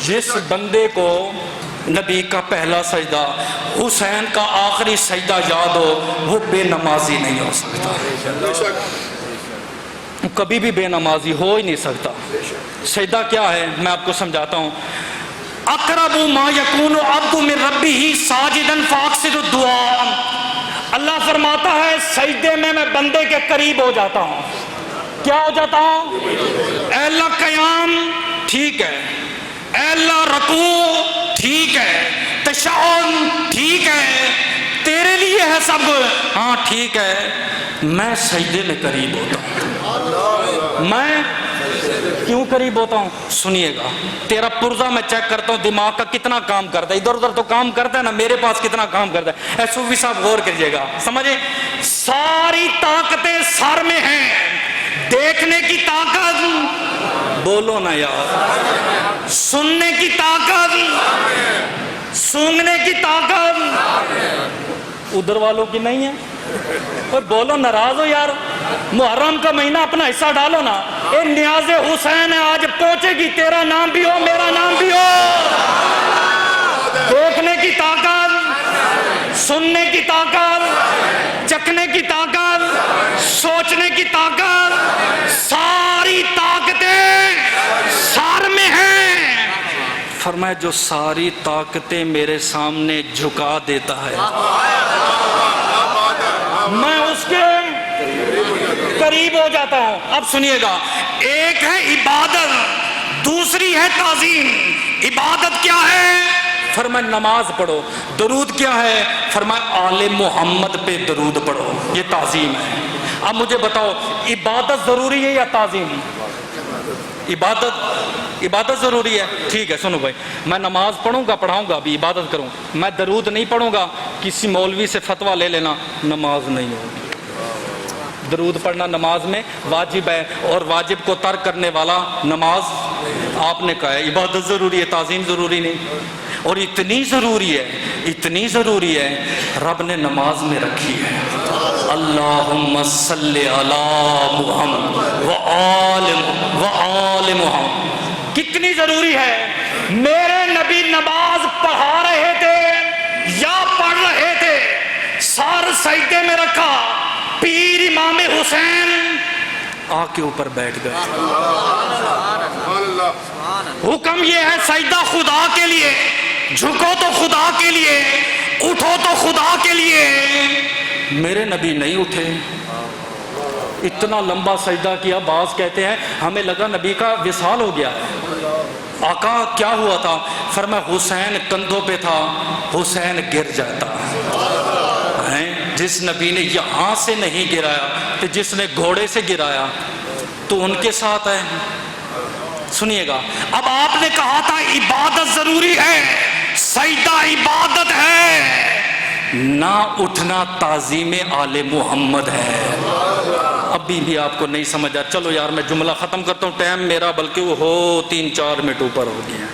جس بندے کو نبی کا پہلا سجدہ حسین کا آخری سجدہ یاد ہو وہ بے نمازی نہیں ہو سکتا، کبھی بھی بے نمازی ہو ہی نہیں سکتا۔ سجدہ کیا ہے میں آپ کو سمجھاتا ہوں۔ اقرب ما یکون عبد من ربہ ساجدا فاکثر الدعاء، اللہ فرماتا ہے سجدے میں بندے کے قریب ہو جاتا ہوں۔ کیا ہو جاتا ہوں؟ اے اللہ قیام ٹھیک ہے، اے اللہ رکوع ٹھیک ہے، تشہد ٹھیک ہے، تیرے لیے ہے سب، ہاں ٹھیک ہے، میں سجدے میں قریب ہوتا ہوں۔ میں کیوں قریب ہوتا ہوں؟ سنیے گا، تیرا پرزہ میں چیک کرتا ہوں دماغ کا کتنا کام کرتا ہے، ادھر ادھر تو کام کرتا ہے نا، میرے پاس کتنا کام کرتا ہے۔ اے صوفی صاحب غور کریے گا، سمجھیں، ساری طاقتیں سر میں ہیں، دیکھنے کی طاقت، بولو نا یار، سننے کی طاقت، سونگنے کی طاقت ادھر والوں کی نہیں ہے۔ اور بولو، ناراض ہو یار، محرم کا مہینہ اپنا حصہ ڈالو نا۔ اے نیاز حسین ہے، آج پہنچے گی، تیرا نام بھی ہو میرا نام بھی ہو۔ دیکھنے کی طاقت، سننے کی طاقت، چکھنے کی طاقت، سوچنے کی طاقت، ساری طاقتیں سار میں ہیں۔ فرمایا جو ساری طاقتیں میرے سامنے جھکا دیتا ہے میں اس کے قریب ہو جاتا ہوں۔ اب سنیے گا، ایک ہے عبادت، دوسری ہے تعظیم۔ عبادت کیا ہے؟ فرمایا نماز پڑھو۔ درود کیا ہے؟ فرمایا آل محمد پہ درود پڑھو، یہ تعظیم ہے۔ اب مجھے بتاؤ، عبادت ضروری ہے یا تعظیم؟ عبادت ضروری ہے، ٹھیک ہے۔ سنو بھائی، میں نماز پڑھوں گا، پڑھاؤں گا، ابھی عبادت کروں، میں درود نہیں پڑھوں گا، کسی مولوی سے فتویٰ لے لینا، نماز نہیں ہوگی۔ درود پڑھنا نماز میں واجب ہے، اور واجب کو ترک کرنے والا نماز، آپ نے کہا ہے عبادت ضروری ہے، تعظیم ضروری نہیں۔ اور اتنی ضروری ہے رب نے نماز میں رکھی ہے، اللہم صلی علی محمد وآل محمد۔ کتنی ضروری ہے؟ میرے نبی نماز پڑھا رہے تھے یا پڑھ رہے تھے، سر سجدے میں رکھا، پیر امام حسین آ کے اوپر بیٹھ گئے۔ حکم یہ ہے سجدہ خدا کے لیے، جھکو تو خدا کے لیے، اٹھو تو خدا کے لیے۔ میرے نبی نہیں اٹھے، اتنا لمبا سجدہ کیا، بعض کہتے ہیں ہمیں لگا نبی کا وصال ہو گیا۔ آقا کیا ہوا تھا؟ فرمایا حسین کندھوں پہ تھا، حسین گر جاتا۔ جس نبی نے یہاں سے نہیں گرایا تو جس نے گھوڑے سے گرایا تو ان کے ساتھ ہے۔ سنیے گا، اب آپ نے کہا تھا عبادت ضروری ہے، سجدہ عبادت ہے، نہ اٹھنا تعظیم آل محمد ہے۔ ابھی بھی آپ کو نہیں سمجھا؟ چلو یار میں جملہ ختم کرتا ہوں، ٹائم میرا بلکہ وہ ہو 3-4 منٹ اوپر ہو گیا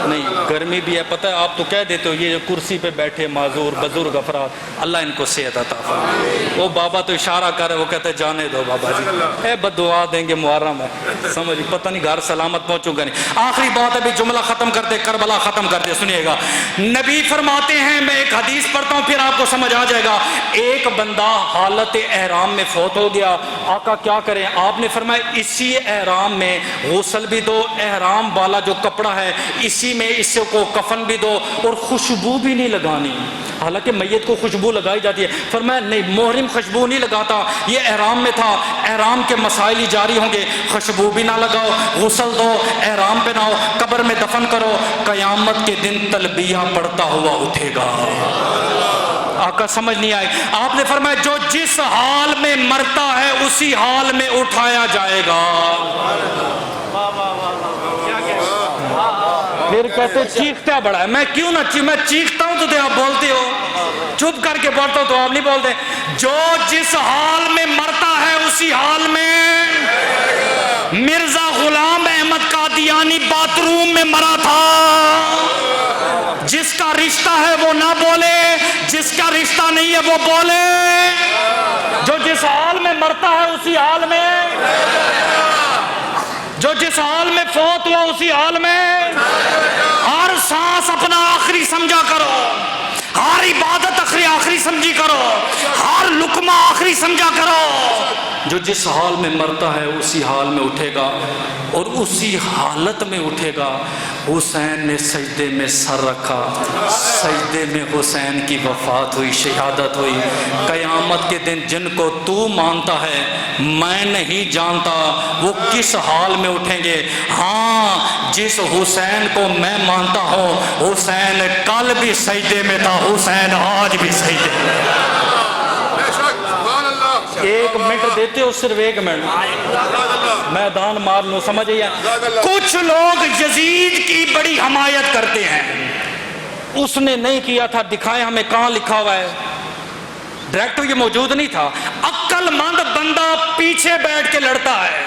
نہیں، گرمی بھی ہے، پتہ ہے آپ تو کہہ دیتے ہو یہ کرسی پہ بیٹھے معذور بزرگ افراد، اللہ ان کو صحت عطا فرمائے۔ وہ بابا تو اشارہ کر رہے، وہ کہتے جانے دو بابا جی، اے بد دعا دیں گے، محرم ہے، سمجھ پتہ نہیں گھر سلامت پہنچوں گا نہیں۔ آخری بات ہے، بھی جملہ ختم کرتے، کربلا ختم کرتے، سنیے گا، نبی فرماتے ہیں، میں ایک حدیث پڑھتا ہوں پھر آپ کو سمجھ آ جائے گا۔ ایک بندہ حالت احرام میں فوت ہو گیا، آقا کیا کریں؟ آپ نے فرمایا اسی احرام میں غسل بھی دو، احرام والا جو کپڑا ہے اسی میں اس کو کفن بھی دو، اور خوشبو بھی نہیں لگانی۔ حالانکہ میت کو خوشبو لگائی جاتی ہے، فرمایا نہیں، محرم خوشبو نہیں لگاتا، یہ احرام میں تھا، احرام کے مسائل ہی جاری ہوں گے، خوشبو بھی نہ لگاؤ، غسل دو، احرام پہناؤ، قبر میں دفن کرو، قیامت کے دن تلبیہ پڑھتا ہوا اٹھے گا۔ آقا سمجھ نہیں آئے؟ آپ نے فرمایا جو جس حال میں مرتا ہے اسی حال میں اٹھایا جائے گا۔ پھر کہتے چیختا بڑا ہے، میں کیوں نہ میں چیختا ہوں تو آپ بولتے ہو، چپ کر کے بولتا ہوں تو آپ نہیں بولتے۔ جو جس حال میں مرتا ہے اسی حال میں، مرزا غلام احمد قادیانی باتھ روم میں مرا تھا، جس کا رشتہ ہے وہ نہ بولے، جس کا رشتہ نہیں ہے وہ بولے۔ جو جس حال میں مرتا ہے اسی حال میں، جو جس حال میں فوت ہوا اس اسی حال میں، ہر سانس اپنا آخری سمجھا کرو، ہر عبادت آخری سمجھی کرو، ہر لقمہ آخری سمجھا کرو۔ جو جس حال میں مرتا ہے اسی حال میں اٹھے گا، اور اسی حالت میں اٹھے گا۔ حسین نے سجدے میں سر رکھا، سجدے میں حسین کی وفات ہوئی، شہادت ہوئی۔ قیامت کے دن جن کو تو مانتا ہے میں نہیں جانتا وہ کس حال میں اٹھیں گے۔ ہاں جس حسین کو میں مانتا ہوں، حسین کل بھی سجدے میں تھا، حسین آج بھی سجدے میں۔ ایک منٹ دیتے ہو، صرف ایک منٹ، میدان مار لو، سمجھئے؟ کچھ لوگ یزید کی بڑی حمایت کرتے ہیں، اس نے نہیں کیا تھا، دکھائیں ہمیں کہاں لکھا ہوا ہے۔ ڈائریکٹر یہ موجود نہیں تھا۔ عقل مند بندہ پیچھے بیٹھ کے لڑتا ہے،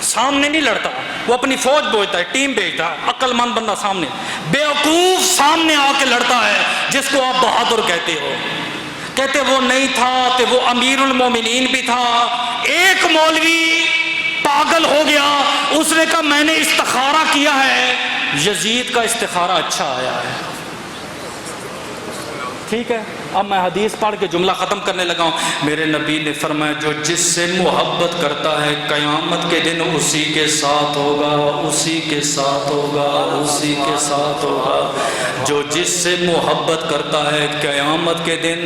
سامنے نہیں لڑتا، وہ اپنی فوج بھیجتا ہے، ٹیم بھیجتا ہے۔ عقل مند بندہ سامنے، بیوقوف سامنے آ کے لڑتا ہے، جس کو آپ بہادر کہتے ہو۔ کہتے وہ نہیں تھا کہ وہ امیر المومنین بھی تھا۔ ایک مولوی پاگل ہو گیا، اس نے کہا میں نے استخارہ کیا ہے، یزید کا استخارہ اچھا آیا ہے۔ ٹھیک ہے، اب میں حدیث پڑھ کے جملہ ختم کرنے لگا ہوں۔ میرے نبی نے فرمایا جو جس سے محبت کرتا ہے قیامت کے دن اسی کے ساتھ ہوگا، اسی کے ساتھ ہوگا، اسی کے ساتھ ہوگا۔ جو جس سے محبت کرتا ہے قیامت کے دن،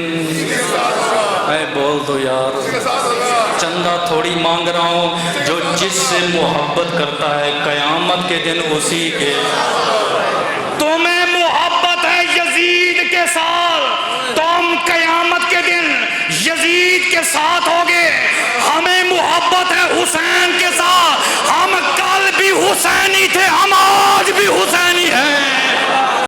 اے بول دو یار، چندہ تھوڑی مانگ رہا ہوں، جو جس سے محبت کرتا ہے قیامت کے دن اسی کے۔ تمہیں محبت ہے یزید کے ساتھ، تم قیامت کے دن یزید کے ساتھ ہوگے۔ ہمیں محبت ہے حسین کے ساتھ، ہم کل بھی حسینی تھے، ہم